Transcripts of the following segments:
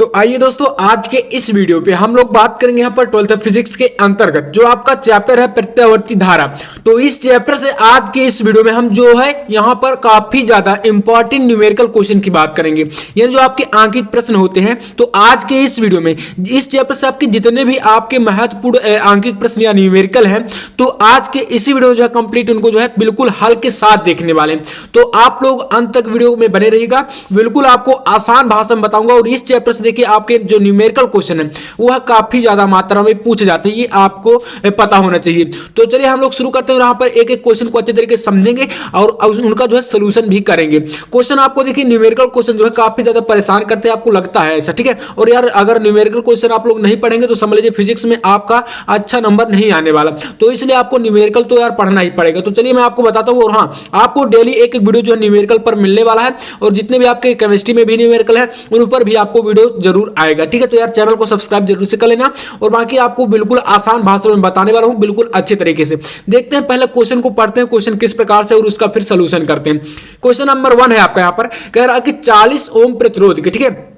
तो आइए दोस्तों, आज के इस वीडियो पे हम लोग बात करेंगे यहाँ पर 12th फिजिक्स के अंतर्गत जो आपका चैप्टर है प्रत्यावर्ती धारा। तो इस चैप्टर से आज के इस वीडियो में हम जो है यहाँ पर काफी ज्यादा इंपॉर्टेंट न्यूमेरिकल क्वेश्चन की बात करेंगे, यानी जो आपके अंकित प्रश्न होते हैं। तो आज के इस वीडियो में इस चैप्टर से आपके जितने भी आपके महत्वपूर्ण अंकित प्रश्न या न्यूमेरिकल हैं, तो आज के इसी वीडियो में जो है कंप्लीट उनको जो है बिल्कुल हल के साथ देखने वाले हैं। तो आप लोग अंत तक वीडियो में बने रहिएगा, बिल्कुल आपको आसान भाषा में बताऊंगा। और इस चैप्टर से देखिए आपके जो न्यूमेरिकल क्वेश्चन है वह काफी ज्यादा मात्रा में पूछे जाते हैं, ये आपको पता होना चाहिए। तो चलिए हम लोग शुरू करते हैं, यहाँ पर एक एक क्वेश्चन को अच्छे तरीके से समझेंगे और उनका जो है सोल्यूशन भी करेंगे। क्वेश्चन आपको देखिए न्यूमेरिकल क्वेश्चन जो है काफी ज्यादा परेशान करते हैं, आपको लगता है ऐसा, ठीक है। और यार अगर न्यूमेरिकल क्वेश्चन आप लोग नहीं पढ़ेंगे तो समझ लीजिए फिजिक्स में आपका अच्छा नंबर नहीं आने वाला। तो इसलिए आपको न्यूमेरिकल तो यार पढ़ना ही पड़ेगा। तो चलिए मैं आपको बताता हूँ। और हाँ, आपको डेली एक एक वीडियो जो है न्यूमेरिकल पर मिलने वाला है, और जितने भी आपके केमिस्ट्री में भी न्यूमेरिकल है उन ऊपर भी आपको वीडियो जरूर आएगा, ठीक है। तो यार चैनल को सब्सक्राइब जरूर से कर लेना, और बाकी आपको बिल्कुल आसान भाषा में बताने वाला हूं, बिल्कुल अच्छे तरीके से। देखते हैं पहले क्वेश्चन को पढ़ते हैं, क्वेश्चन किस प्रकार से, और उसका फिर सोल्यूशन करते हैं। क्वेश्चन नंबर 1 है आपका, यहां पर कह रहा है कि 40 ओम प्रतिरोध के, ठीक है,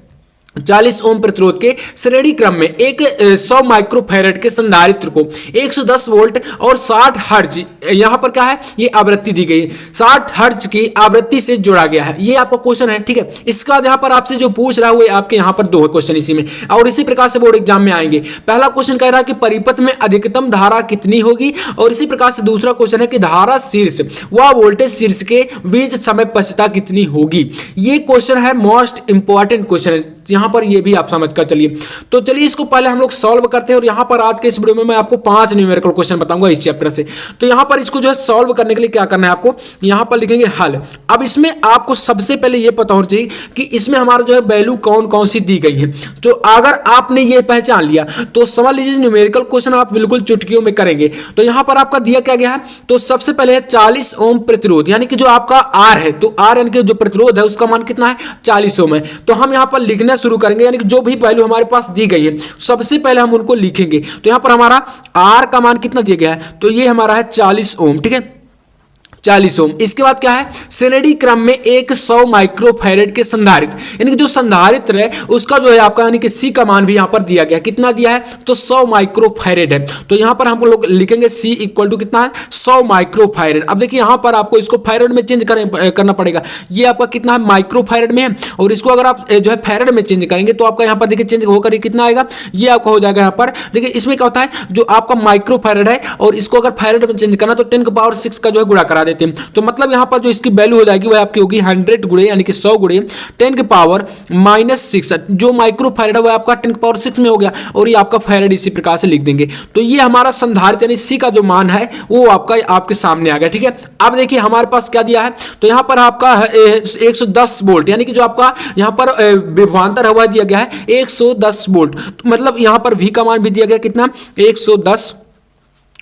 40 ओम प्रतिरोध के श्रेणी क्रम में एक 100 माइक्रोफैरड के संधारित्र को 110 वोल्ट और 60 हर्ट्ज, यहां पर क्या है, ये आवृत्ति दी गई है, 60 हर्ट्ज की आवृत्ति से जोड़ा गया है। ये आपका क्वेश्चन है, ठीक है। इसके बाद यहां पर आपसे जो पूछ रहा है वो आपके यहां पर 2 क्वेश्चन इसी में, और इसी प्रकार से बोर्ड एग्जाम में आएंगे। पहला क्वेश्चन कह रहा है कि परिपथ में अधिकतम धारा कितनी होगी, और इसी प्रकार से दूसरा क्वेश्चन है कि धारा शीर्ष व वोल्टेज शीर्ष के बीच समय पश्चता कितनी होगी। ये क्वेश्चन है मोस्ट इंपॉर्टेंट क्वेश्चन है, यहां पर ये भी आप समझ कर चलिए। तो चलिए इसको पहले हम लोग सॉल्व करते हैं, और यहां पर आज के इस वीडियो में मैं आपको 5 न्यूमेरिकल क्वेश्चन बताऊंगा इस चैप्टर से। तो यहां पर इसको जो है सॉल्व करने के लिए क्या करना है, आपको यहां पर लिखेंगे हल। अब इसमें आपको सबसे पहले ये पता होना चाहिए कि इसमें हमारा जो है वैल्यू कौन कौन सी दी गई है। तो अगर आपने ये पहचान लिया तो समझ लीजिए न्यूमेरिकल क्वेश्चन आप बिल्कुल चुटकियों में करेंगे। तो यहां पर आपका दिया क्या गया है, तो सबसे पहले है 40 ओम प्रतिरोध, यानी कि जो आपका आर है, तो आर यानी कि जो प्रतिरोध है उसका मान कितना है, 40 ओम है। तो हम यहां पर लिखना शुरू करेंगे, यानी कि जो भी वैल्यू हमारे पास दी गई है सबसे पहले हम उनको लिखेंगे। तो यहां पर हमारा आर का मान कितना दिया गया है, तो ये हमारा है 40 ओम, ठीक है, 40 ओम। इसके बाद क्या है, श्रेणी क्रम में एक 100 माइक्रोफैरड के संधारित्र, यानी कि जो संधारित्र है उसका जो है आपका यानी कि सी का मान भी यहां पर दिया गया, कितना दिया है, तो 100 माइक्रोफैरड है। तो यहां पर हम लोग लिखेंगे सी इक्वल टू कितना है, 100 माइक्रोफैरड। अब देखिए यहां पर आपको इसको फैरड में चेंज करना पड़ेगा। ये आपका कितना है, माइक्रोफैरड में है, और इसको अगर आप जो है फैरड में चेंज करेंगे तो आपका यहां पर देखिए चेंज होकर कितना आएगा, ये आपका हो जाएगा। यहां पर देखिए इसमें क्या होता है, जो आपका माइक्रोफैरड है और इसको अगर फैरड में चेंज करना तो 10⁻⁶ का जो है गुणा करा देते हैं। तो मतलब यहां पर जो इसकी वैल्यू हो जाएगी वह आपकी होगी 100 गुणे यानी कि 100 गुणे 10⁻⁻⁶। जो माइक्रोफैरड है वह आपका 10⁻⁶ में हो गया, और ये आपका फैरड इसी प्रकार से लिख देंगे। तो ये हमारा संधारित्र यानी सी का जो मान है वो आपका आपके सामने आ गया, ठीक है। अब देखिए हमारे पास क्या दिया है, तो यहां पर आपका 110 वोल्ट, यानी कि जो आपका यहां पर विभवांतर है वह दिया गया है 110 वोल्ट। तो मतलब यहां पर वी का मान भी दिया गया कितना, 110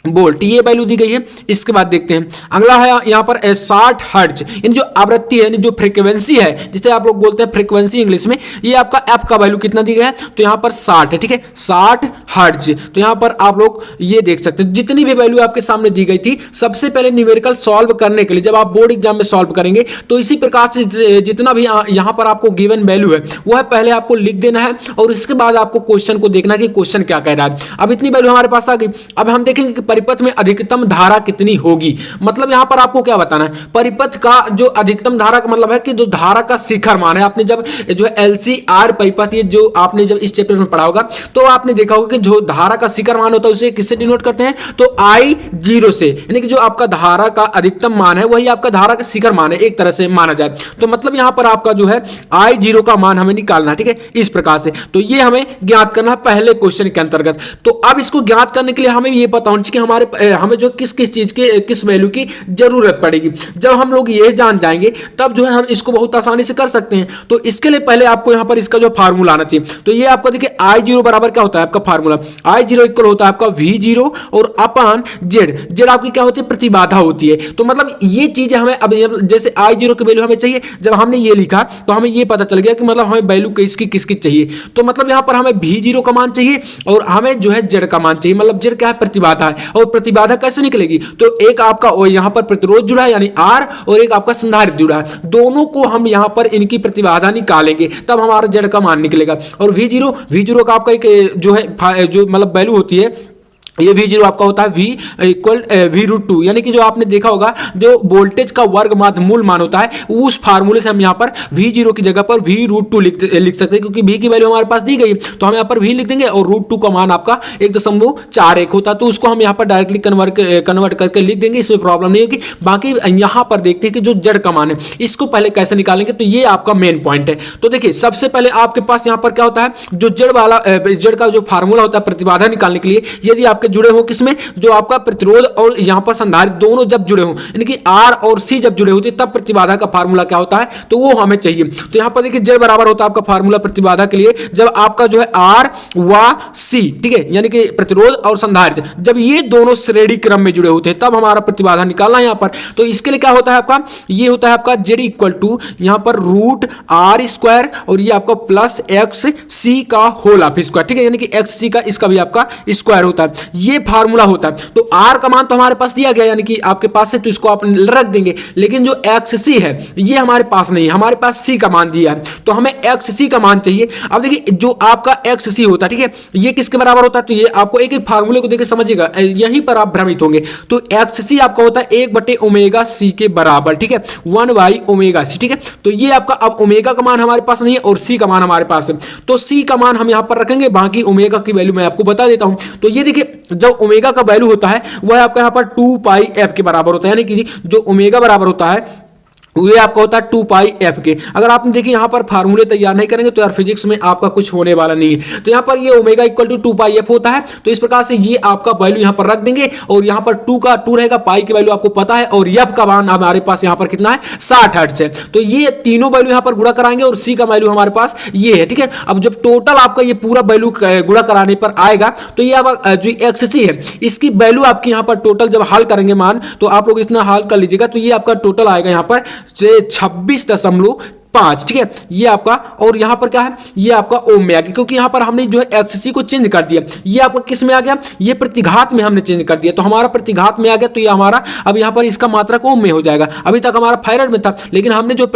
वोल्ट, ये वैल्यू दी गई है। इसके बाद देखते हैं अगला है यहां पर 60 हर्ट्ज, यानी जो आवृत्ति है, यानी जो फ्रीक्वेंसी है, जिसे आप लोग बोलते हैं फ्रीक्वेंसी इंग्लिश में, ये आपका एफ का वैल्यू कितना दिया गया है, तो यहां पर 60 है, ठीक है, 60 हर्ट्ज। तो यहां पर आप लोग ये देख सकते हैं जितनी भी वैल्यू आपके सामने दी गई थी, सबसे पहले न्यूमेरिकल सॉल्व करने के लिए जब आप बोर्ड एग्जाम में सॉल्व करेंगे तो इसी प्रकार से जितना भी यहां पर आपको गिवन वैल्यू है वह पहले आपको लिख देना है, और इसके बाद आपको क्वेश्चन को देखना कि क्वेश्चन क्या कह रहा है। अब इतनी वैल्यू हमारे पास आ गई, अब हम देखेंगे कि परिपथ में अधिकतम धारा कितनी होगी। मतलब यहां पर आपको क्या बताना है, परिपथ का जो अधिकतम धारा का मतलब है कि जो धारा का शिखर मान है। आपने जब जो है एलसीआर परिपथ, ये जो आपने जब इस चैप्टर में पढ़ा होगा तो आपने देखा होगा कि जो धारा का शिखर मान होता है उसे किससे डिनोट करते हैं, तो I0 से, यानी कि जो आपका धारा का अधिकतम मान है वही आपका धारा का शिखर मान है, एक तरह से माना जाए। तो मतलब यहां पर आपका जो है I0 का मान हमें निकालना है, ठीक है, इस प्रकार से। तो ये हमें ज्ञात करना है पहले क्वेश्चन के अंतर्गत। तो अब इसको ज्ञात करने के लिए हमें ये पता होना चाहिए कि हमें जो किस किस चीज के किस वैल्यू की जरूरत पड़ेगी। जब हम लोग ये जान जाएंगे तब जो है हम इसको बहुत आसानी से कर सकते हैं। तो इसके लिए पहले आपको यहां पर इसका जो फार्मूला आना चाहिए। तो ये आपका देखिए I0 बराबर क्या होता है, आपका फार्मूला I0 इक्वल होता है आपका V0 और अपान जेड आपकी क्या होती है, प्रतिबाधा होती है। तो मतलब ये चीजें हमें अब जैसे I0 की वैल्यू हमें चाहिए, जब हमने ये लिखा तो हमें ये पता चल गया कि मतलब हमें वैल्यू किसकी चाहिए। तो मतलब यहां पर हमें V0 का मान चाहिए और हमें जो है जेड का मान चाहिए। मतलब जेड क्या है, प्रतिबाधा है। और प्रतिबाधा कैसे निकलेगी, तो एक आपका यहाँ पर प्रतिरोध जुड़ा है यानी R और एक आपका संधारित्र जुड़ा है, दोनों को हम यहाँ पर इनकी प्रतिबाधा निकालेंगे तब हमारा Z का मान निकलेगा। और V0 का आपका एक जो है जो मतलब वैल्यू होती है, ये V0 आपका होता है V इक्वल V√2, यानी कि जो आपने देखा होगा जो वोल्टेज का वर्ग मूल मान होता है, उस फार्मूले से हम यहाँ पर V0 की जगह पर V√2 लिख सकते हैं, क्योंकि V की वैल्यू हमारे पास दी गई तो हम यहाँ पर V लिख देंगे और √2 का मान आपका 1.41 होता है, तो उसको हम यहाँ पर डायरेक्टली कन्वर्ट करके लिख देंगे, इसमें प्रॉब्लम नहीं होगी। बाकी यहाँ पर देखते हैं कि जो Z का मान है इसको पहले कैसे निकालेंगे, तो ये आपका मेन पॉइंट है। तो देखिए सबसे पहले आपके पास यहाँ पर क्या होता है, जो Z का जो फार्मूला होता है प्रतिबाधा निकालने के लिए, यदि आपके जुड़े हो किसमें, जो आपका प्रतिरोध और यहां पर संधारित्र दोनों जब जुड़े हो, यानी कि R और C जब जुड़े होते तब प्रतिबाधा का फार्मूला क्या होता है, तो वो हमें चाहिए। तो यहां पर देखिए Z बराबर होता है आपका फार्मूला प्रतिबाधा के लिए, जब आपका जो है R व C, ठीक है, यानी कि प्रतिरोध और संधारित्र जब ये दोनों श्रेणी क्रम में जुड़े होते हैं तब हमारा प्रतिबाधा निकालना है यहां पर। तो इसके लिए क्या होता है आपका, ये होता है आपका Z इक्वल टू यहां पर √R² और ये आपका प्लस XC का होल ऑफ स्क्वायर, ठीक है, यानी कि XC का इसका भी आपका स्क्वायर होता है, ये फार्मूला होता है। तो R का मान तो हमारे पास दिया गया यानी कि आपके पास है, तो इसको आप रख देंगे, लेकिन जो XC है ये हमारे पास नहीं है, हमारे पास C का मान दिया है, तो हमें XC का मान चाहिए। अब देखिए जो आपका XC होता है, ठीक है, ये किसके बराबर होता है, तो ये आपको एक एक फार्मूले को देखकर समझिएगा, यहीं पर आप भ्रमित होंगे। तो XC आपका होता है 1/ω/C के बराबर, ठीक है, 1/ω/C, ठीक है। तो ये आपका अब ओमेगा का मान हमारे पास नहीं है और C का मान हमारे पास है, तो C का मान हम यहां पर रखेंगे, बाकी ओमेगा की वैल्यू मैं आपको बता देता हूं। तो ये देखिए जब ओमेगा का वैल्यू होता है वह आपका यहाँ पर 2πf के बराबर होता है, यानी कि जो ओमेगा बराबर होता है ये आपका होता है 2πf के। अगर आपने देखिए यहाँ पर फार्मूले तैयार नहीं करेंगे तो यार फिजिक्स में आपका कुछ होने वाला नहीं है। तो यहाँ पर ये ओमेगा इक्वल टू 2πf होता है, तो इस प्रकार से ये आपका वैल्यू यहाँ पर रख देंगे और यहाँ पर 2 रहेगा, पाई की वैल्यू आपको पता है और f का मान हमारे पास यहाँ पर कितना है 60 हर्ट्ज है। तो ये तीनों वैल्यू यहाँ पर गुणा कराएंगे और C का वैल्यू हमारे पास ये है, ठीक है। अब जब टोटल आपका ये पूरा वैल्यू गुणा कराने पर आएगा तो ये जो XC है इसकी वैल्यू आपकी यहाँ पर टोटल जब हल करेंगे मान, तो आप लोग इतना हल कर लीजिएगा, तो ये आपका टोटल आएगा यहाँ पर 26.5, ठीक है, ये आपका। और यहां पर क्या है, ये आपका ओम में आ गया, क्योंकि यहां पर हमने जो है XC को चेंज कर दिया, ये आपका किस में आ गया, ये प्रतिघात में हमने चेंज कर दिया, तो हमारा प्रतिघात में आ गया, तो ये हमारा अब यहां पर इसका मात्रक ओम में हो जाएगा। अभी तक हमारा फैराड में था, लेकिन हमने जो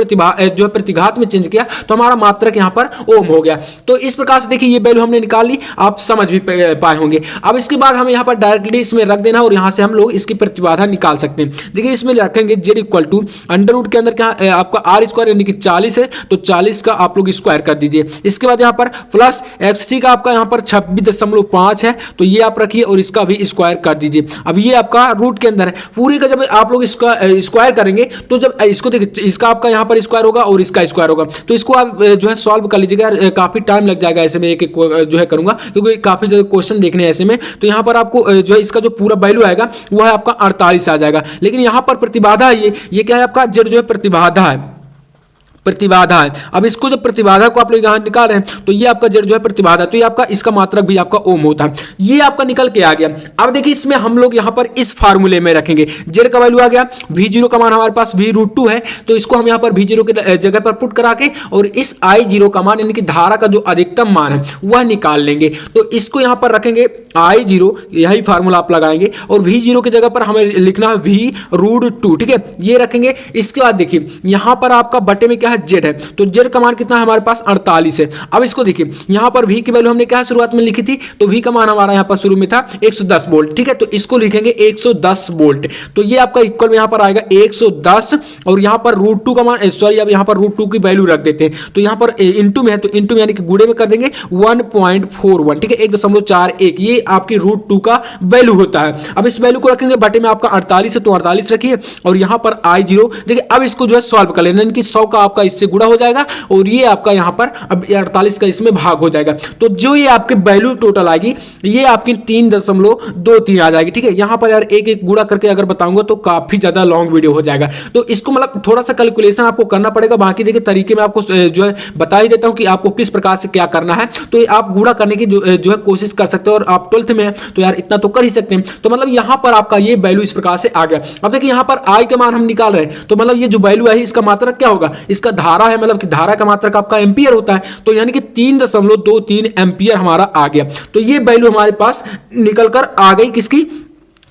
प्रतिघात में चेंज किया तो हमारा मात्रक यहां पर ओम हो गया। तो इस प्रकार से देखिए ये वैल्यू हमने निकाल ली, आप समझ भी पाए होंगे। अब इसके बाद हम यहां पर डायरेक्टली इसमें रख देना और यहां से हम लोग इसकी प्रतिबाधा निकाल सकते हैं। देखिए इसमें रखेंगे Z equal to under root के अंदर क्या आपका R² यानी कि 40 है, तो 40 का आप लोग स्क्वायर कर दीजिए। इसके बाद यहाँ पर प्लस XC का आपका यहाँ पर 26.5 है, तो ये आप रखिए और इसका भी स्क्वायर कर दीजिए। अब ये आपका रूट के अंदर है, पूरे का जब आप लोग स्क्वायर करेंगे तो जब इसको देखिए इसका आपका यहाँ पर स्क्वायर होगा और इसका स्क्वायर होगा, तो इसको आप जो है सॉल्व कर लीजिएगा, काफी टाइम लग जाएगा ऐसे में, एक एक जो है करूंगा क्योंकि काफी ज्यादा क्वेश्चन देखने हैं ऐसे में। तो यहाँ पर आपको जो है इसका जो पूरा वैल्यू आएगा वो है आपका 48 आ जाएगा, लेकिन यहाँ पर प्रतिबाधा ये क्या है आपका Z जो है प्रतिबाधा है। अब इसको जब प्रतिबाधा को आप लोग यहां निकाल रहे हैं तो ये आपका Z जो है प्रतिबाधा, तो ये आपका इसका मात्रक भी आपका ओम होता है, ये आपका निकल के आ गया। अब देखिए इसमें हम लोग यहां पर इस फार्मूले में रखेंगे, Z का वैल्यू आ गया, V0 का मान हमारे पास V√2 है, तो इसको हम यहां पर V0 के जगह पर पुट करा के और इस I0 का मान यानी कि धारा का जो अधिकतम मान है वह निकाल लेंगे। तो इसको यहां पर रखेंगे I0, यही फार्मूला आप लगाएंगे और V0 की जगह पर हमें लिखना है V√2, ठीक है, ये रखेंगे। इसके बाद देखिए यहां पर आपका बटे में क्या है Z है, तो Z का मान कितना है हमारे पास 48 है। अब इसको देखिए यहां पर V की वैल्यू हमने क्या शुरुआत में लिखी थी, तो V का मान हमारा यहां पर शुरू में था 110 वोल्ट, ठीक है, तो इसको लिखेंगे 110 वोल्ट। तो ये आपका इक्वल में यहां पर आएगा 110 और यहां पर √2 का मान सॉरी अब यहां पर √2 की वैल्यू रख देते हैं, तो यहां पर इंटू में है तो इंटू में यानी कि गुणे में कर देंगे 1.41, ठीक है, 1.41 ये आपकी √2 का वैल्यू होता है। अब इस वैल्यू को रखेंगे बटे में आपका 48 है तो 48 रखिए और यहां पर I0 देखिए। अब इसको जो है सॉल्व कर लेना, यानी कि 100 का आपका इससे गुणा हो जाएगा और ये आपका यहां पर अब 48 का इसमें भाग हो जाएगा, तो जो ये आपके वैल्यू टोटल आएगी ये आपकी 3.23 आ जाएगी, ठीक है। यहां पर यार एक एक गुणा करके अगर बताऊंगा तो काफी ज्यादा लॉन्ग वीडियो हो जाएगा, तो इसको मतलब थोड़ा सा कैलकुलेशन आपको करना पड़ेगा। बाकी देखिए तरीके में आपको जो है बता ही देता हूं कि आपको किस प्रकार से क्या करना है, तो आप गुणा करने की जो है कोशिश कर सकते हो और आप 12th में तो यार इतना तो कर ही सकते हैं। तो मतलब यहां पर आपका ये वैल्यू इस प्रकार से आ गया। अब देखिए यहां पर I का मान हम निकाल रहे हैं, तो मतलब ये जो वैल्यू है इसका मात्रक क्या होगा, इसका धारा है, मतलब कि धारा का मात्रक आपका एम्पियर होता है, तो यानी कि 3.23 एम्पियर हमारा आ गया। तो ये वैल्यू हमारे पास निकल कर आ गई किसकी,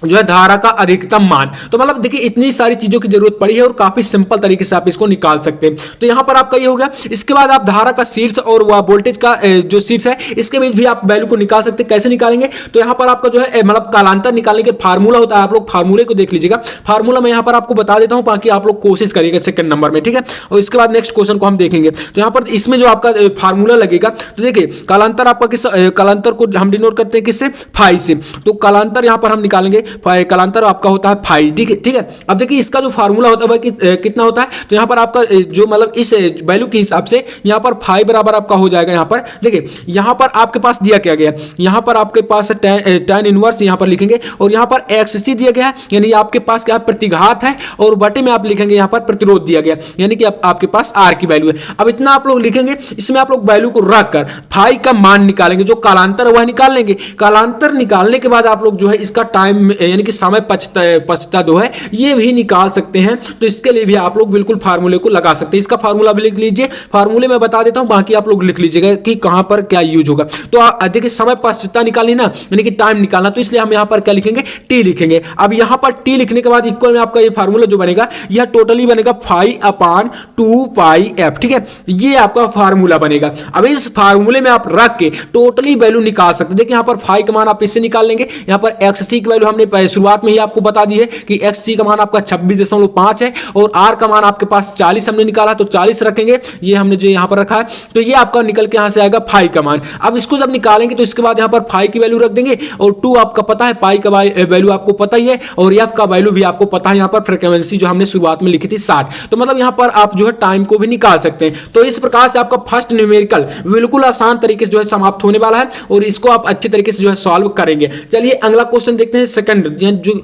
जो है धारा का अधिकतम मान। तो मतलब देखिए इतनी सारी चीजों की जरूरत पड़ी है और काफी सिंपल तरीके से आप इसको निकाल सकते हैं। तो यहां पर आपका ये हो गया। इसके बाद आप धारा का शीर्ष और वोल्टेज का जो शीर्ष है इसके बीच भी आप वैल्यू को निकाल सकते हैं। कैसे निकालेंगे? तो यहां पर आपका जो है मतलब कालांतर निकालने के फार्मूला होता है, आप लोग फार्मूले को देख लीजिएगा। फार्मूला मैं यहां पर आपको बता देता हूं, बाकी आप लोग कोशिश करिएगा सेकंड नंबर में, ठीक है। और इसके बाद नेक्स्ट क्वेश्चन को हम देखेंगे। तो यहां पर इसमें जो आपका फार्मूला लगेगा, तो देखिए कालांतर आपका किस कालांतर को हम डिनोट करते हैं किससे? फाई से। तो कालांतर यहां पर हम निकालेंगे, कालांतर आपका होता है फाई, ठीक है। अब देखिए इसका जो फार्मूला होता है वह कितना होता है? तो यहां पर आपका जो मतलब इस वैल्यू के हिसाब से यहां पर फाई बराबर आपका हो जाएगा। यहां पर देखिए यहां पर आपके पास दिया क्या गया, यहां पर आपके पास tan इनवर्स यहां पर लिखेंगे और यहां पर XC दिया गया है, यानी आपके पास क्या प्रतिघात है, और बटे में आप लिखेंगे यहां पर प्रतिरोध दिया गया, यानी कि आपके पास R की वैल्यू है। अब इतना आप लोग लिखेंगे, इसमें आप लोग वैल्यू को रखकर फाई का मान निकालेंगे, जो कालांतर वह निकाल लेंगे। कालांतर निकालने के बाद आप लोग जो है इसका टाइम यानी कि समय पछता दो है ये भी निकाल सकते हैं। तो इसके लिए भी आप लोग बिल्कुल फार्मूले को लगा सकते हैं। इसका फार्मूला भी लिख लीजिए, फार्मूले में बता देता हूं, बाकी आप लोग लिख लीजिएगा कि कहां पर क्या यूज होगा। तो देखिए समय पछता निकालनी ना, यानी कि टाइम निकालना, तो इसलिए हम यहां पर क्या लिखेंगे? टी लिखेंगे। अब यहां पर टी लिखने के बाद इक्वल में आपका ये फार्मूला जो बनेगा यह टोटली बनेगा फाई अपान 2 पाई एफ, ठीक है। ये आपका फार्मूला बनेगा। अब इस फार्मूले में आप रख के टोटली वैल्यू निकाल सकते हैं। देखिए यहां पर फाई का मान आप इससे निकाल लेंगे। यहां पर XC की वैल्यू हमने शुरुआत में ही आपको बता दी है कि XC का मान आपका 26.5 है और R का मान आपके पास 40 हमने निकाला, तो 40 रखेंगे, ये हमने जो यहां पर रखा है। तो ये आपका निकल के यहां से आएगा फाई का मान। अब इसको जब निकालेंगे तो इसके बाद यहां पर फाई की वैल्यू रख देंगे और 2 आपका पता है, पाई का वैल्यू आपको पता ही है और F का वैल्यू भी आपको पता है। यहां पर फ्रीक्वेंसी जो हमने शुरुआत में लिखी थी 60, तो मतलब यहां पर आप जो है टाइम को भी निकाल सकते हैं। तो इस प्रकार से आपका फर्स्ट न्यूमेरिकल बिल्कुल आसान तरीके से जो है समाप्त होने वाला है और इसको आप अच्छे तरीके से जो है सॉल्व करेंगे। चलिए अगला क्वेश्चन देखते हैं, सेकंड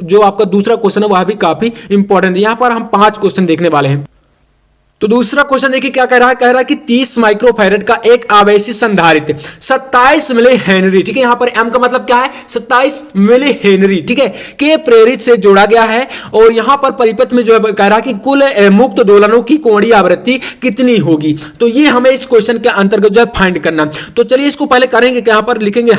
जो आपका दूसरा क्वेश्चन है वह भी काफी इंपॉर्टेंट है। यहां पर हम 5 क्वेश्चन देखने वाले हैं। तो दूसरा क्वेश्चन देखिए क्या कह रहा है, कह रहा है कि 30 माइक्रोफैरेड का एक आवेशी संधारित्र 27 मिली हेनरी, ठीक है। यहां पर M का मतलब क्या है? 27 मिली हेनरी, ठीक है, के प्रेरित से जोड़ा गया है और यहां पर परिपथ में जो है कह रहा है कि कुल मुक्त दोलनों की कोणीय आवृत्ति कितनी होगी। तो ये हमें इस क्वेश्चन के अंतर्गत जो है फाइंड करना। तो चलिए इसको पहले करेंगे कि यहां पर लिखेंगे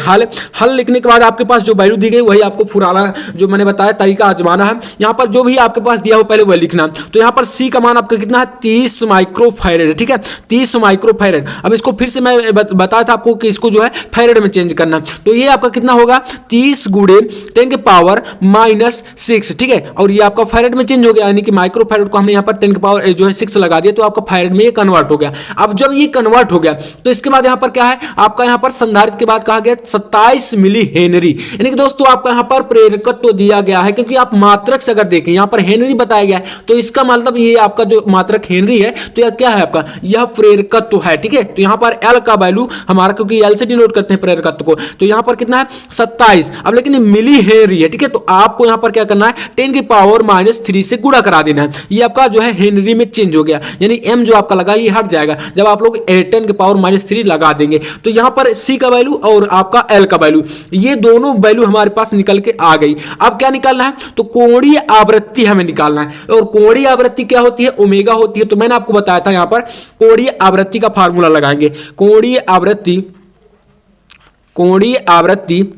हल लिखने के बाद आपके पास जो वैल्यू दी गई वही आपको पुराना जो मैंने बताया तरीका आजमाना है। यहां पर जो भी आपके पास दिया हो पहले वह लिखना। तो यहां पर C का मान आपका कितना है? 30 माइक्रोफैरेड, ठीक है, 30 माइक्रोफैरेड। अब इसको फिर से मैं बताया था आपको कि इसको जो है फैरेड में चेंज करना। तो ये आपका कितना होगा? 30 गुणे 10 के पावर -6, ठीक है, और ये आपका फैरेड में चेंज हो गया, यानी कि माइक्रोफैरेड को हमने यहाँ पर 10 के पावर जो है 6 लगा दिया, तो आपका फैरेड में ये कन्वर्ट हो गया। अब जब ये कन्वर्ट हो गया तो इसके बाद यहाँ पर क्या है आपका? यहाँ पर संधारित्र के बाद कहा गया 27 मिली हेनरी, यानी कि दोस्तों आपका यहाँ पर प्रेरकत्व तो दिया गया है, क्योंकि आप मात्रक से अगर देखें यहाँ पर हेनरी बताया गया है, तो इसका मतलब ये आपका जो मात्रक हेनरी है तो यह क्या है आपका? यह प्रेरकत्व है, ठीक है। तो यहां पर L का वैल्यू हमारा, क्योंकि L से डिनोट करते हैं प्रेरकत्व को, तो यहां पर कितना है? 27। अब लेकिन मिली हेनरी है, ठीक है, तो आपको यहां पर क्या करना है? 10 की पावर -3 से गुणा करा देना है। ये आपका जो है हेनरी में चेंज हो गया, यानी M जो आपका लगा ये हट जाएगा जब आप लोग 10 की पावर -3 लगा देंगे। तो यहां पर C का वैल्यू और आपका L का वैल्यू, ये दोनों वैल्यू हमारे पास निकल के आ गई। अब क्या निकालना है? तो कोणीय आवृत्ति हमें निकालना है, और कोणीय आवृत्ति क्या होती है? ओमेगा होती है। तो मैंने आपको बताया था यहां पर कोणीय आवृत्ति का फार्मूला लगाएंगे। कोणीय आवृत्ति,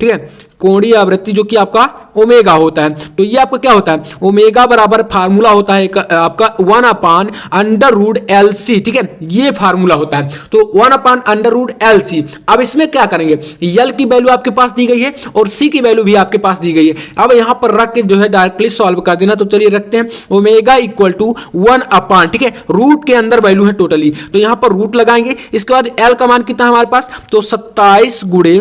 ठीक है, कोणीय आवृत्ति जो कि आपका ओमेगा होता है। तो ये आपका क्या होता है? ओमेगा बराबर फार्मूला होता है आपका 1/√LC, ठीक है, ये फार्मूला होता है। तो 1/√LC। अब इसमें क्या करेंगे? L की वैल्यू आपके पास दी गई है और C की वैल्यू भी आपके पास दी गई है। अब यहां पर रख के जो है डायरेक्टली सॉल्व कर देना। तो चलिए रखते हैं ओमेगा = 1/, ठीक है, रूट के अंदर वैल्यू है टोटली, तो यहां पर रूट लगाएंगे। इसके बाद L का मान कितना है हमारे पास? तो 27 गुणे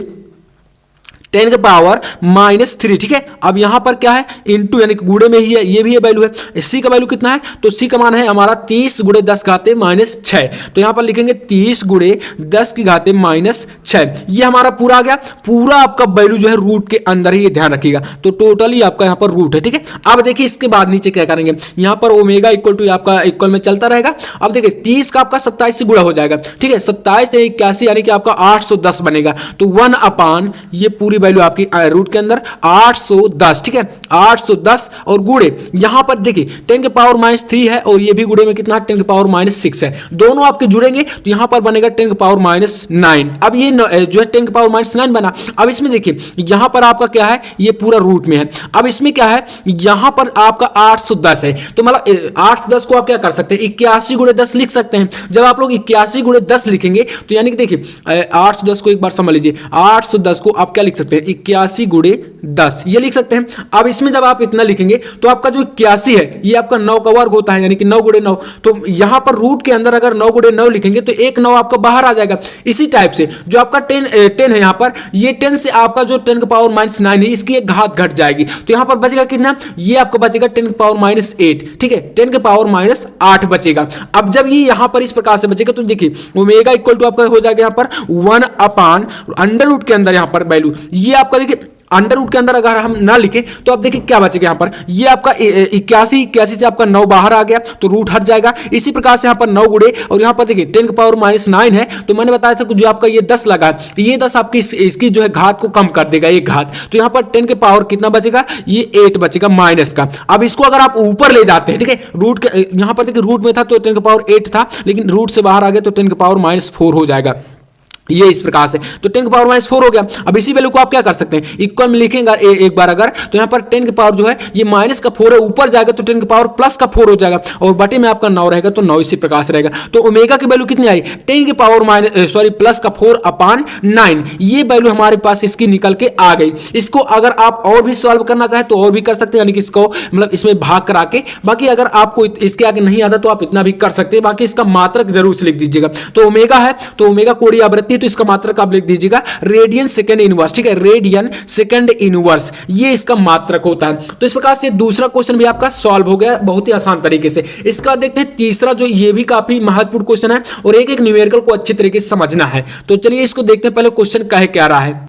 10 के पावर -3, ठीक है। अब यहां पर क्या है? इंटू, यानी गुणे में ही है, ये भी ये वैल्यू है। C का वैल्यू कितना है? तो C का मान है हमारा 30 गुणे 10 घाते -6। तो यहां पर लिखेंगे 30 गुणे 10 की घाते -6। ये हमारा पूरा आ गया। पूरा आपका वैल्यू जो है रूट के अंदर ही, ये ध्यान रखिएगा। तो टोटली आपका यहां पर रूट है, ठीक है। अब देखिए इसके बाद नीचे क्या करेंगे? यहां पर ओमेगा = आपका इक्वल में चलता रहेगा। अब देखिए 30 का आपका 27 से गुणा हो जाएगा, ठीक है, 27 81, यानी कि आपका 810 बनेगा। तो 1/, ये पूरी वैल्यू आपकी रूट के अंदर 810, ठीक है 810 और गुड़े यहां पर देखिए 10 के पावर -3 है और ये भी गुड़े में कितना 10 के पावर -6 है, दोनों आपके जुड़ेंगे तो यहां पर बनेगा 10 के पावर -9। अब ये जो है 10 के पावर -9 बना। अब इसमें देखिए यहां पर आपका क्या है, ये पूरा रूट में है। अब इसमें क्या है, यहां पर आपका 810 है, तो मतलब 810 को आप क्या कर सकते हैं 81 गुणे 10 लिख सकते हैं। जब आप लोग 81 गुणे 10 लिखेंगे तो यानी कि देखिए 810 को एक बार समझ लीजिए, 810 को आप क्या लिख सकते हैं 81 गुणे 10 ये लिख सकते हैं। अब इसमें जब आप इतना लिखेंगे तो आपका जो 81 है ये आपका 9 का वर्ग होता है, यानी कि 9 गुणे 9। तो यहां पर रूट के अंदर अगर 9 गुणे 9 लिखेंगे तो एक 9 आपका बाहर आ जाएगा। इसी टाइप से जो आपका 10 है, यहां पर ये 10 से आपका जो 10 के पावर -9 है इसकी एक घात घट जाएगी, तो यहां पर बचेगा कितना, ये आपका बचेगा 10 के पावर -8, ठीक है 10 के पावर -8 बचेगा। अब जब ये यहां पर इस प्रकार से बचेगा तो देखिए ओमेगा इक्वल टू आपका हो जाएगा यहां पर 1/अंडर रूट के अंदर यहां पर वैल्यू ये आपका देखिए अंडर रूट के अंदर अगर हम ना लिखे तो आप देखिए क्या बचेगा यहां पर, ये आपका 81 से आपका 9 बाहर आ गया तो रूट हट जाएगा। इसी प्रकार से यहां पर 9 गुणे और यहां पर देखिए 10 के पावर -9 है, तो मैंने बताया था कि जो आपका ये 10 लगा है ये 10 आपकी इसकी जो है घात को कम कर देगा, एक घात। तो यहां पर 10 के पावर कितना बचेगा, ये 8 बचेगा माइनस का। अब इसको अगर आप ऊपर ले जाते हैं, ठीक है रूट यहां पर देखिए रूट में था तो 10 के पावर 8 था, लेकिन रूट से बाहर आ गया तो 10 के पावर -4 हो जाएगा, ये इस प्रकार से। तो 10 के पावर -4 हो गया। अब इसी वैल्यू को आप क्या कर सकते हैं, इक्वल में लिखेंगे एक बार अगर, तो यहां पर 10 के पावर जो है ये माइनस का 4 है, ऊपर जाएगा तो 10 के पावर प्लस का 4 हो जाएगा और बटे में आपका 9 रहेगा तो 9 इसी प्रकार से रहेगा। तो ओमेगा की वैल्यू कितनी आई 10 के पावर प्लस का 4/9, ये वैल्यू हमारे पास इसकी निकल के आ गई। इसको अगर आप और भी सॉल्व करना चाहें तो और भी कर सकते हैं, यानी कि इसको मतलब इसमें भाग करा के। बाकी अगर आपको इसके आगे नहीं आता तो आप इतना भी कर सकते हैं, बाकी इसका मात्रक जरूर से लिख दीजिएगा। तो ओमेगा है तो ओमेगा कोणीय आवृत्ति, तो इसका मात्रक आप लिख दीजिएगा रेडियन सेकंड इनवर्स, ठीक है रेडियन सेकंड इनवर्स, ये इसका मात्रक होता है। तो इस प्रकार से दूसरा क्वेश्चन भी आपका सॉल्व हो गया बहुत ही आसान तरीके से। इसका देखते हैं तीसरा, जो ये भी काफी महत्वपूर्ण क्वेश्चन है और एक एक न्यूमेरिकल को अच्छी तरीके से समझना है। तो चलिए इसको देखते हैं, पहले क्वेश्चन कहे क्या रहा है।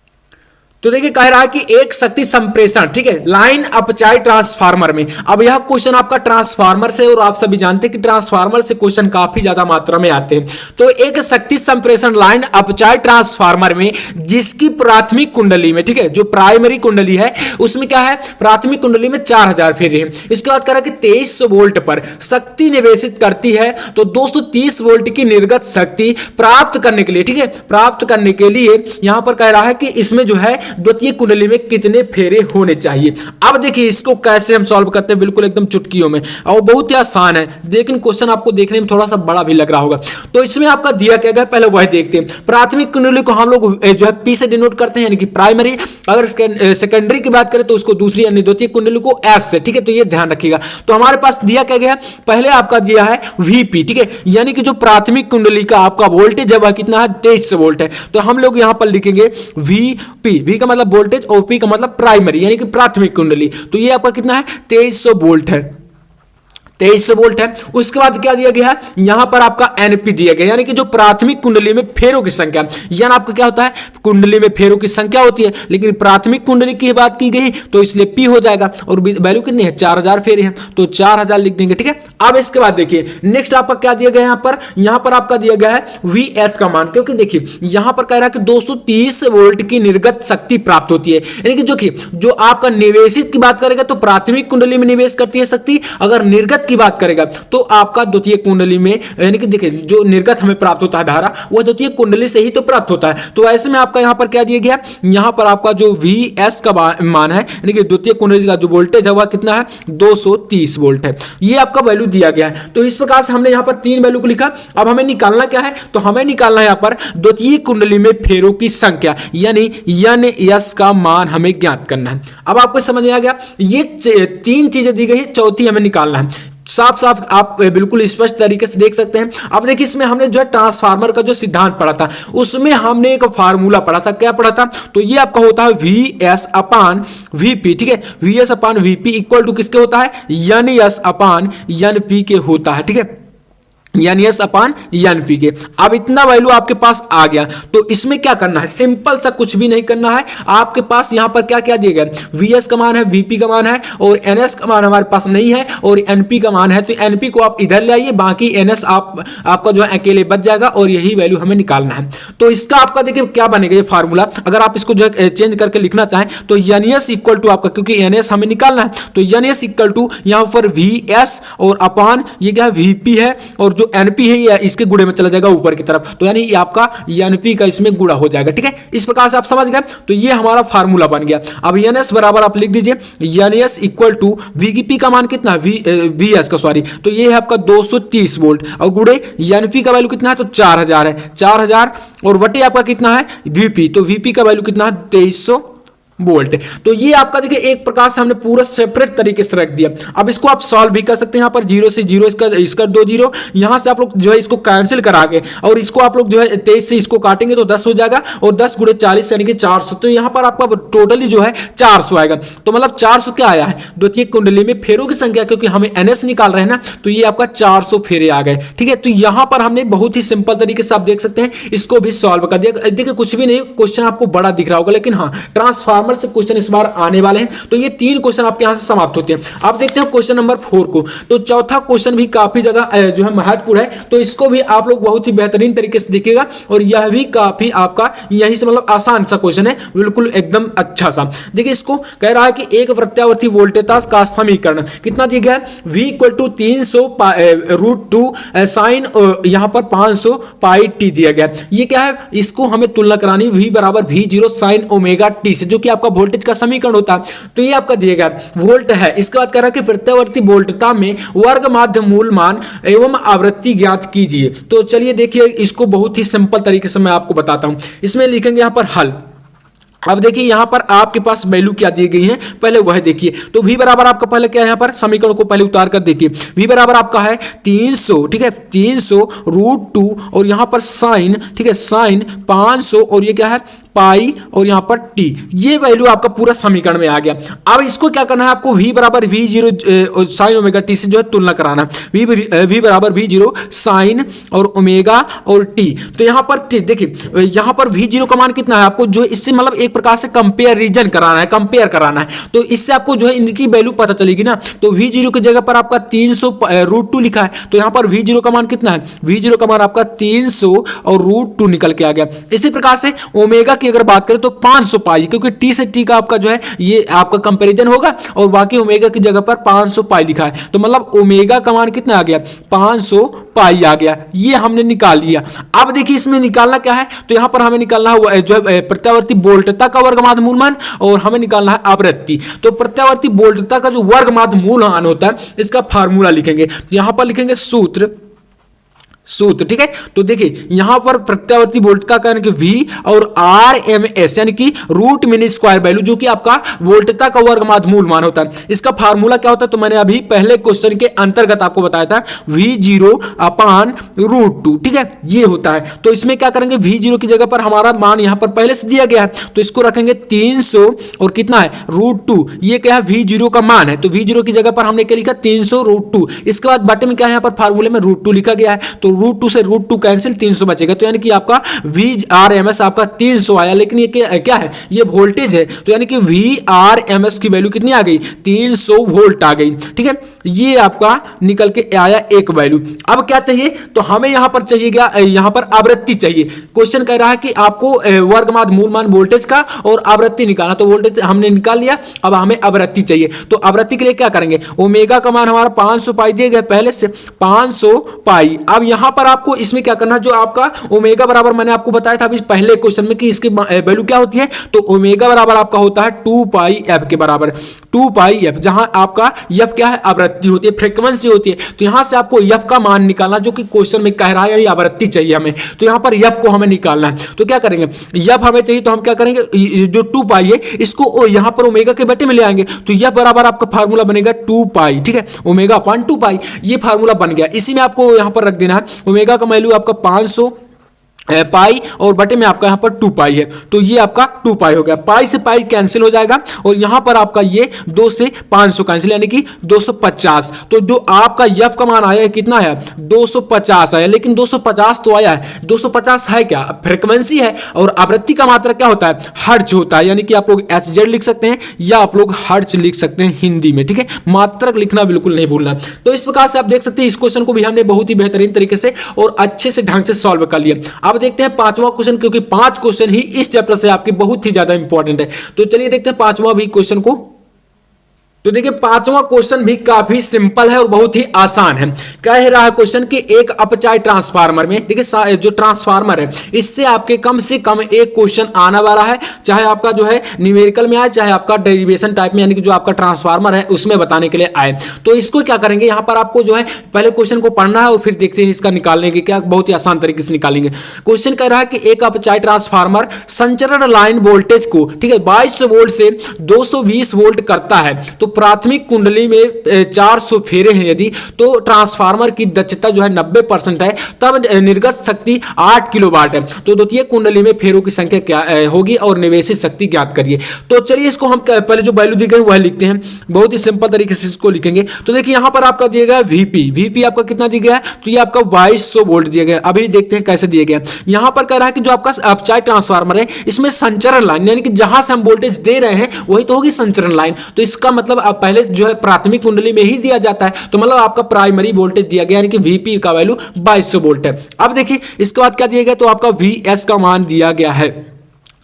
तो देखिए कह रहा है कि एक शक्ति संप्रेषण, ठीक है लाइन अपचाई ट्रांसफार्मर में। अब यह क्वेश्चन आपका ट्रांसफार्मर से, और आप सभी जानते हैं कि ट्रांसफार्मर से क्वेश्चन काफी ज्यादा मात्रा में आते हैं। तो एक शक्ति संप्रेषण लाइन अपचाई ट्रांसफार्मर में जिसकी प्राथमिक कुंडली में, ठीक है जो प्राइमरी कुंडली है उसमें क्या है, प्राथमिक कुंडली में 4000 फेरे हैं। इसके बाद कह रहा है कि 2300 वोल्ट पर शक्ति निवेशित करती है। तो 230 वोल्ट की निर्गत शक्ति प्राप्त करने के लिए, ठीक है प्राप्त करने के लिए यहां पर कह रहा है कि इसमें जो है द्वितीय कुंडली में कितने फेरे होने चाहिए। अब देखिए इसको कैसे हम सॉल्व करते हैं, बिल्कुल एकदम चुटकियों में, और बहुत ही आसान है, लेकिन क्वेश्चन आपको देखने में थोड़ा सा बड़ा भी लग रहा होगा। तो इसमें आपका दिया क्या गया पहले वह देखते हैं। प्राथमिक कुंडली को हम लोग जो है पी से डिनोट करते हैं, यानी कि प्राइमरी। अगर सेकेंडरी की बात करें तो उसको दूसरी यानी द्वितीय कुंडली को एस से, ठीक है तो ये ध्यान रखिएगा। तो हमारे पास दिया क्या गया, पहले आपका दिया है वीपी, ठीक है यानी कि जो प्राथमिक कुंडली का आपका वोल्टेज है वह कितना है 2300 वोल्ट है। तो हम लोग यहां पर लिखेंगे वीपी, वी का मतलब वोल्टेज और पी का मतलब प्राइमरी यानी कि प्राथमिक कुंडली। तो ये आपका कितना है 2300 वोल्ट है, 2300 वोल्ट है। उसके बाद क्या दिया गया है, यहां पर आपका एनपी दिया गया यानी कि जो प्राथमिक कुंडली में फेरों की संख्या, यानी आपका क्या होता है कुंडली में फेरों की संख्या होती है, लेकिन प्राथमिक कुंडली की बात की गई तो इसलिए पी हो जाएगा और वैल्यू कितनी है 4000 फेरे हैं तो 4000 लिख देंगे, ठीक है। अब इसके बाद देखिए नेक्स्ट आपका क्या दिया गया यहां पर आपका दिया गया है वीएस का मान, क्योंकि देखिए यहां पर कह रहा है कि 230 वोल्ट की निर्गत शक्ति प्राप्त होती है, यानी कि जो आपका निवेशित की बात करेगा तो प्राथमिक कुंडली में निवेश करती है शक्ति, अगर निर्गत की बात करेगा तो आपका द्वितीय कुंडली में, यानी कि देखिए जो निर्गत हमें प्राप्त होता है धारा वह द्वितीय कुंडली से ही तो प्राप्त होता है। तो ऐसे में आपका यहां पर क्या दिया गया, यहां पर आपका जो वीएस का मान है यानी कि द्वितीय कुंडली का जो वोल्टेज है वह कितना है 230 वोल्ट है, ये आपका वैल्यू दिया गया है। तो इस प्रकार से हमने यहां पर 3 वैल्यू को लिखा। अब हमें निकालना क्या है, तो हमें निकालना है यहां पर द्वितीय कुंडली में फेरों की संख्या, यानी एस का मान हमें ज्ञात करना है। अब आपको समझ में आ गया, ये 3 चीजें दी गई, चौथी हमें निकालना है। साफ साफ आप बिल्कुल स्पष्ट तरीके से देख सकते हैं। अब देखिए इसमें हमने जो है ट्रांसफार्मर का जो सिद्धांत पढ़ा था उसमें हमने एक फार्मूला पढ़ा था, क्या पढ़ा था, तो ये आपका होता है वीएस अपान वीपी, ठीक है VS upon VP equal to किसके होता है N S upon N P के होता है, ठीक है यानी एस अपान एनपी के। अब इतना वैल्यू आपके पास आ गया, तो इसमें क्या करना है, सिंपल सा कुछ भी नहीं करना है। आपके पास यहां पर क्या क्या दिए गए, वीएस का मान है, वीपी का मान है और एनएस का मान हमारे पास नहीं है और एनपी का मान है। तो एनपी को आप इधर ले आइए, बाकी एनएस आपका जो है अकेले बच जाएगा और यही वैल्यू हमें निकालना है। तो इसका आपका देखिए क्या बनेगा ये फार्मूला, अगर आप इसको जो है चेंज करके लिखना चाहें तो एनएस इक्वल टू आपका, क्योंकि एनएस हमें निकालना है, तो एनएस इक्वल टू यहां पर वीएस और अपान ये क्या है वीपी है, और जो एनपी है ये इसके गुणे में चला जाएगा ऊपर की तरफ, तो यानी आपका एनपी का इसमें गुणा हो जाएगा। ठीक है, इस प्रकार से आप समझ गए। तो ये हमारा फार्मूला बन गया। अब एनएस बराबर आप लिख दीजिए एनएस इक्वल टू वीपी का मान कितना वीएस का सॉरी, तो ये है आपका 230 वोल्ट और गुणे एनपी का वैल्यू कितना है, तो 4000 है, 4000 और बटे आपका कितना है वीपी, तो वीपी का वैल्यू कितना है 2300 वोल्ट। तो ये आपका देखिए एक प्रकार से हमने पूरा सेपरेट तरीके से रख दिया। अब इसको आप सॉल्व भी कर सकते हैं, यहाँ पर 0 से 0 इसका 2 0, यहाँ से आप लोग जो है इसको कैंसिल करा के और इसको आप लोग जो है 23 से इसको काटेंगे तो 10 हो जाएगा और 10 गुणे 40 यानी कि 400, तो यहाँ पर आपका टोटली जो है 400 आएगा। तो मतलब 400 क्या आया है, द्वितीय कुंडली में फेरों की संख्या, क्योंकि हमें एनएस निकाल रहे हैं ना, तो ये आपका 400 फेरे आ गए। ठीक है, तो यहाँ पर हमने बहुत ही सिंपल तरीके से आप देख सकते हैं इसको भी सॉल्व कर दिया। देखिए कुछ भी नहीं, क्वेश्चन आपको बड़ा दिख रहा होगा, लेकिन हाँ ट्रांसफार्मर से क्वेश्चन इस बार आने वाले हैं। तो ये 3 क्वेश्चन आपके यहां से समाप्त होते हैं। अब देखते हैं क्वेश्चन नंबर 4 को। तो चौथा क्वेश्चन भी काफी ज्यादा जो है महत्वपूर्ण है, तो इसको भी आप लोग बहुत ही बेहतरीन तरीके से देखिएगा और यह भी काफी आपका यहीं से मतलब आसान सा क्वेश्चन है, बिल्कुल एकदम अच्छा सा। देखिए इसको कह रहा है कि एक प्रत्यावर्ती वोल्टेज का समीकरण कितना दिया गया है, v इक्वल टू 300√2 साइन यहां पर 500 पाई टी दिया गया। ये क्या है, इसको हमें तुलना करानी v बराबर v0 साइन ओमेगा टी से, जो कि आपका वोल्टेज का समीकरण होता है। तो ये आपका दिया गया वोल्ट है। इसके बाद कह रहा है कि प्रत्यावर्ती वोल्टता में वर्ग माध्य मूल मान एवं आवृत्ति ज्ञात कीजिए। तो चलिए देखिए इसको बहुत ही सिंपल तरीके से मैं आपको बताता हूं। इसमें लिखेंगे यहां पर हल। अब देखिए यहां पर आपके पास वैल्यू क्या दी गई है, पहले वह देखिए। तो v बराबर आपका पहले क्या है, यहां पर समीकरण को पहले उतार कर देखिए। v बराबर आपका है 300, ठीक है 300√2 और यहां पर साइन, ठीक है साइन 500 और ये क्या है पाई और यहां पर टी, ये वैल्यू आपका पूरा समीकरण में आ गया। अब इसको क्या करना है आपको, v बराबर v0 साइन ओमेगा टी से जो है तुलना कराना। v बराबर v0 साइन और ओमेगा और टी। तो यहां पर देखिए यहां पर v0 का मान कितना है, आपको जो इससे मतलब एक प्रकार से कंपेरिजन कराना है, कंपेयर कराना है। तो इससे आपको जो है इनकी वैल्यू पता चलेगी ना। तो v0 की जगह पर आपका 300√2 लिखा है, तो यहां पर v0 का मान कितना है, v0 का मान आपका 300 और √2 निकल के आ गया। इसी प्रकार से ओमेगा की अगर बात करें तो 500 पाई, क्योंकि टी से टी का आपका जो है ये आपका कंपैरिजन होगा और बाकी ओमेगा की जगह पर 500 पाई लिखा है। तो मतलब ओमेगा का मान कितना आ गया, 500 पाई आ गया। ये हमने निकाल लिया। अब देखिए इसमें निकालना क्या है, तो यहां पर हमें निकालना है जो है प्रत्यावर्ती वोल्टता का वर्गमाध्य मूल मान और हमें निकालना है आवृत्ति। तो प्रत्यावर्ती वोल्टता का जो वर्गमाध्य मूल मान होता है इसका फार्मूला लिखेंगे। यहां पर लिखेंगे सूत्र, ठीक है। तो देखिए यहां पर प्रत्यावर्ती वोल्टता का यानी कि V और RMS यानी कि रूट मीन स्क्वायर वैल्यू, जो कि आपका वोल्टता का वर्गमाध्य मूल मान होता है। इसका फार्मूला क्या होता है, तो मैंने अभी पहले क्वेश्चन के अंतर्गत आपको बताया था V0 अपान √2, ठीक है ये होता है। तो इसमें क्या करेंगे, V0 की जगह पर हमारा मान यहां पर पहले से दिया गया है, तो इसको रखेंगे 300 और कितना है √2, ये क्या है V0 का मान है। तो V0 की जगह पर हमने क्या लिखा 300√2। इसके बाद बटे में क्या है, यहाँ पर फार्मूले में √2 लिखा गया है, तो √2 से √2 कैंसिल 300 बचेगा। तो यानी कि आपका VRMS आपका 300 आया, लेकिन ये क्या है, ये वोल्टेज है। तो यानी कि VRMS की वैल्यू कितनी आ गई, 300 वोल्ट आ गई, ठीक है। ये आपका निकल के आया एक वैल्यू। अब क्या चाहिए, तो हमें यहां पर चाहिए क्या, यहां पर आवृत्ति चाहिए। क्वेश्चन कह रहा है कि आपको वर्गमाध्य मूल मान वोल्टेज का और आवृत्ति निकालना। तो वोल्टेज हमने निकाल लिया, अब हमें आवृत्ति चाहिए। तो आवृत्ति के लिए क्या करेंगे, ओमेगा का मान हमारा 500 पाई दिए गए पहले से 500 पाई। अब यहां पर आपको इसमें क्या करना है, जो आपका ओमेगा बराबर मैंने आपको बताया था अभी पहले क्वेश्चन में कि इसकी वैल्यू क्या होती है, तो ओमेगा बराबर आपका होता है 2 पाई एफ के बराबर, 2 पाई एफ, जहां आपका एफ क्या है, आवृत्ति होती है, फ्रीक्वेंसी होती है। तो यहां से आपको एफ का मान निकालना, जो कि क्वेश्चन में कह रहा है ये आवृत्ति चाहिए हमें, तो यहां पर एफ को हमें निकालना है। तो क्या करेंगे, एफ हमें चाहिए तो हम क्या करेंगे, जो 2 पाई है इसको यहां पर ओमेगा के बटे में ले आएंगे। तो एफ बराबर आपका फार्मूला बनेगा 2 पाई, ठीक है, ओमेगा अपॉन 2 पाई, ये फार्मूला बन गया। इसी में आपको यहां पर रख देना है ओमेगा का वैल्यू आपका 500 पाई और बटे में आपका यहाँ पर 2 पाई है, तो ये आपका 2 पाई हो गया। पाई से पाई कैंसिल हो जाएगा और यहाँ पर आपका ये 2 से 500 कैंसिल, यानी कि 250। तो जो आपका यफ का मान आया है कितना है, 250 आया। लेकिन 250 तो आया है, 250 है क्या, फ्रीक्वेंसी है, और आवृत्ति का मात्रा क्या होता है, हर्ट्ज होता है। यानी कि आप लोग HZ लिख सकते हैं या आप लोग हर्ट्ज लिख सकते हैं हिंदी में, ठीक है। मात्रक लिखना बिल्कुल नहीं भूलना। तो इस प्रकार से आप देख सकते हैं इस क्वेश्चन को भी हमने बहुत ही बेहतरीन तरीके से और अच्छे से ढंग से सॉल्व कर लिया। अब देखते हैं पांचवा क्वेश्चन, क्योंकि 5 क्वेश्चन ही इस चैप्टर से आपके बहुत ही ज्यादा इंपॉर्टेंट है। तो चलिए देखते हैं पांचवा भी क्वेश्चन को। तो देखिए पांचवा क्वेश्चन भी काफी सिंपल है और बहुत ही आसान है। कह रहा है क्वेश्चन कि एक अपचाई ट्रांसफार्मर में, देखिए जो ट्रांसफार्मर है इससे आपके कम से कम एक क्वेश्चन आने वाला है, चाहे आपका जो है न्यूमेरिकल में आए, चाहे आपका डेरिवेशन टाइप में, यानी कि जो आपका ट्रांसफार्मर है उसमें बताने के लिए आए। तो इसको क्या करेंगे, यहां पर आपको जो है पहले क्वेश्चन को पढ़ना है और फिर देखते हैं इसका निकालने के क्या, बहुत ही आसान तरीके से निकालेंगे। क्वेश्चन कह रहा है कि एक अपचाई ट्रांसफार्मर संचरण लाइन वोल्टेज को, ठीक है, 22 वोल्ट से 220 वोल्ट करता है। तो प्राथमिक कुंडली में 400 फेरे हैं यदि, तो ट्रांसफार्मर की दक्षता जो है 90% है, तब निर्गत शक्ति 8 किलोवाट है। तो द्वितीय कुंडली में फेरों की संख्या क्या होगी और निवेशित शक्ति ज्ञात करिए। तो चलिए इसको हम पहले जो वैल्यू दी गई वह लिखते हैं, बहुत ही सिंपल तरीके से इसको लिखेंगे। तो देखिए यहां पर आपका दिया गया वीपी आपका कितना दिया गया है, तो ये आपका 2200 वोल्ट दिया गया। अभी देखते हैं कैसे दिया गया। यहां पर कह रहा है कि जो आपका अपचाई ट्रांसफार्मर है इसमें संचरण लाइन, यानी कि जहां से हम वोल्टेज दे रहे हैं वही तो होगी संचरण लाइन। तो इसका मतलब आप पहले जो है प्राथमिक कुंडली में ही दिया जाता है, तो मतलब आपका प्राइमरी वोल्टेज दिया गया, यानी कि वीपी का वैल्यू 2200 वोल्ट है। अब देखिए इसके बाद क्या दिया गया, तो आपका वीएस का मान दिया गया है।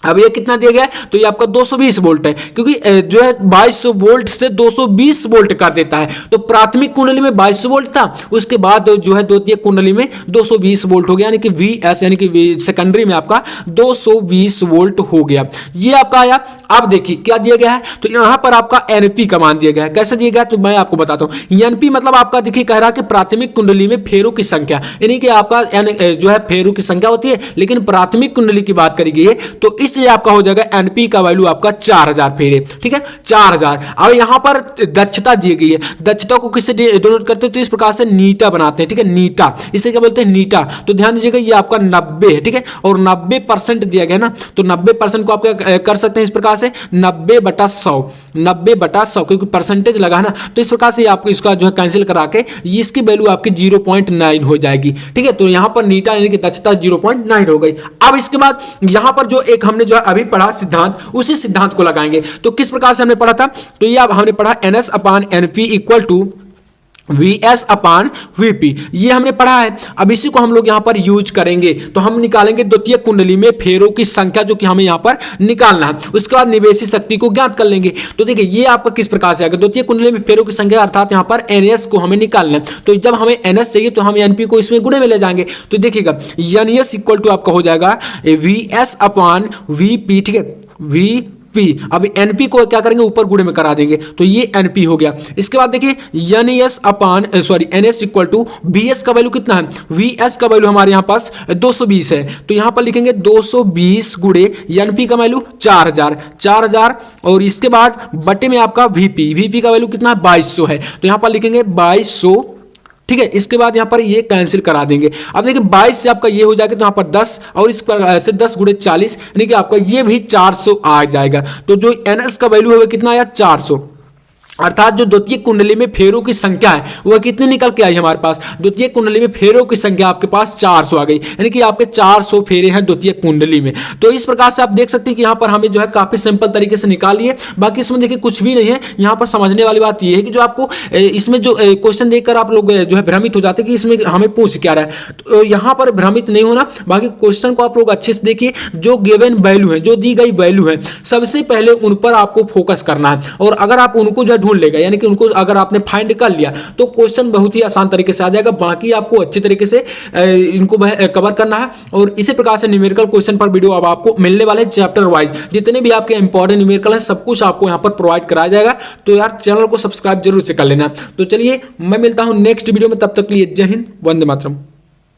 अब ये कितना दिया गया है, तो ये आपका 220 वोल्ट है, क्योंकि जो है 2200 वोल्ट से 220 वोल्ट कर देता है। तो प्राथमिक कुंडली में 2200 वोल्ट था, उसके बाद जो है द्वितीय कुंडली में 220 वोल्ट हो गया, यानी कि वीएस यानी कि सेकेंडरी में आपका 220 वोल्ट हो गया। ये आपका आया। अब देखिए क्या दिया गया है, तो यहां पर आपका एनपी का मान दिया गया है। कैसे दिया गया, तो मैं आपको बताता हूं। एनपी मतलब आपका देखिए कह रहा है कि प्राथमिक कुंडली में फेरों की संख्या, यानी कि आपका जो है फेरों की संख्या होती है, लेकिन प्राथमिक कुंडली की बात करी गई है, तो इसलिए आपका हो जाएगा एनपी का वैल्यू आपका 4000 फेरे, ठीक है, 4000। अब यहां पर दक्षता दी गई है, दक्षता को किससे डिनोट करते हैं, तो इस प्रकार से नीटा बनाते हैं, ठीक है, नीटा, इसे क्या बोलते हैं, नीटा। तो ध्यान दीजिएगा ये आपका 90 है, ठीक है, और 90% दिया गया ना, तो 90% को आप क्या कर सकते हैं इस प्रकार से 90/100, 90/100, क्योंकि परसेंटेज लगा है ना, तो इस प्रकार से आपको इसका जो है कैंसिल करा के इसकी वैल्यू आपकी 0.9 हो जाएगी, ठीक है। तो यहां पर नीटा यानी कि दक्षता 0.9 हो गई। अब इसके बाद यहां पर जो एक हमने जो है अभी पढ़ा सिद्धांत, उसी सिद्धांत को लगाएंगे। तो किस प्रकार से हमने पढ़ा था, तो ये अब हमने पढ़ा NS/NP इक्वल टू VS/VP, ये हमने पढ़ा है। अब इसी को हम लोग यहां पर यूज करेंगे, तो हम निकालेंगे द्वितीय कुंडली में फेरों की संख्या, जो कि हमें यहां पर निकालना है। उसके बाद निवेशित शक्ति को ज्ञात कर लेंगे। तो देखिए ये आपका किस प्रकार से आएगा, द्वितीय कुंडली में फेरों की संख्या अर्थात यहां पर NS को हमें निकालना है। तो जब हमें NS चाहिए तो हम NP को इसमें गुणे में ले जाएंगे। तो देखिएगा NS इक्वल टू आपका हो जाएगा VS/VP, ठीक है, VP। अब एनपी को क्या करेंगे, ऊपर गुणे में करा देंगे, तो ये एनपी हो गया। इसके बाद देखिए NS इक्वल टू VS का वैल्यू कितना है, VS का वैल्यू हमारे यहाँ पास 220 है, तो यहाँ पर लिखेंगे 220 गुणे एनपी का वैल्यू 4000, और इसके बाद बटे में आपका VP का वैल्यू कितना है, 2200 है, तो यहाँ पर लिखेंगे 2200, ठीक है। इसके बाद यहां पर ये कैंसिल करा देंगे। अब देखिए 22 से आपका ये हो जाएगा, तो यहां पर 10 और इस पर से 10 गुणे 40, यानी कि आपका ये भी 400 आ जाएगा। तो जो NS का वैल्यू होगा कितना आया, 400, अर्थात जो द्वितीय कुंडली में फेरों की संख्या है वह कितनी निकल के आई हमारे पास, द्वितीय कुंडली में फेरों की संख्या आपके पास 400 आ गई, यानी कि आपके 400 फेरे हैं द्वितीय कुंडली में। तो इस प्रकार से आप देख सकते हैं कि यहाँ पर हमें जो है काफी सिंपल तरीके से निकालिए। बाकी इसमें देखिए कुछ भी नहीं है। यहाँ पर समझने वाली बात यह है कि जो आपको इसमें जो क्वेश्चन देखकर आप लोग जो है भ्रमित हो जाते हैं कि इसमें हमें पूछ क्या रहा है, तो यहाँ पर भ्रमित नहीं होना। बाकी क्वेश्चन को आप लोग अच्छे से देखिए, जो गिवन वैल्यू है, जो दी गई वैल्यू है, सबसे पहले उन पर आपको फोकस करना है, और अगर आप उनको जो ढूंढ लेगा, यानी कि उनको अगर आपने फाइंड कर लिया तो क्वेश्चन बहुत ही आसान तरीके से आ जाएगा। बाकी आपको अच्छे तरीके से इनको कवर करना है। और इसी प्रकार से न्यूमेरिकल क्वेश्चन पर वीडियो अब आपको मिलने वाले चैप्टर वाइज, जितने भी आपके इंपॉर्टेंट न्यूमेरिकल है सब कुछ आपको यहां पर प्रोवाइड कराया जाएगा। तो यार चैनल को सब्सक्राइब जरूर से कर लेना। तो चलिए मैं मिलता हूं नेक्स्ट वीडियो में, तब तक के लिए जय हिंद, वंदे मातरम।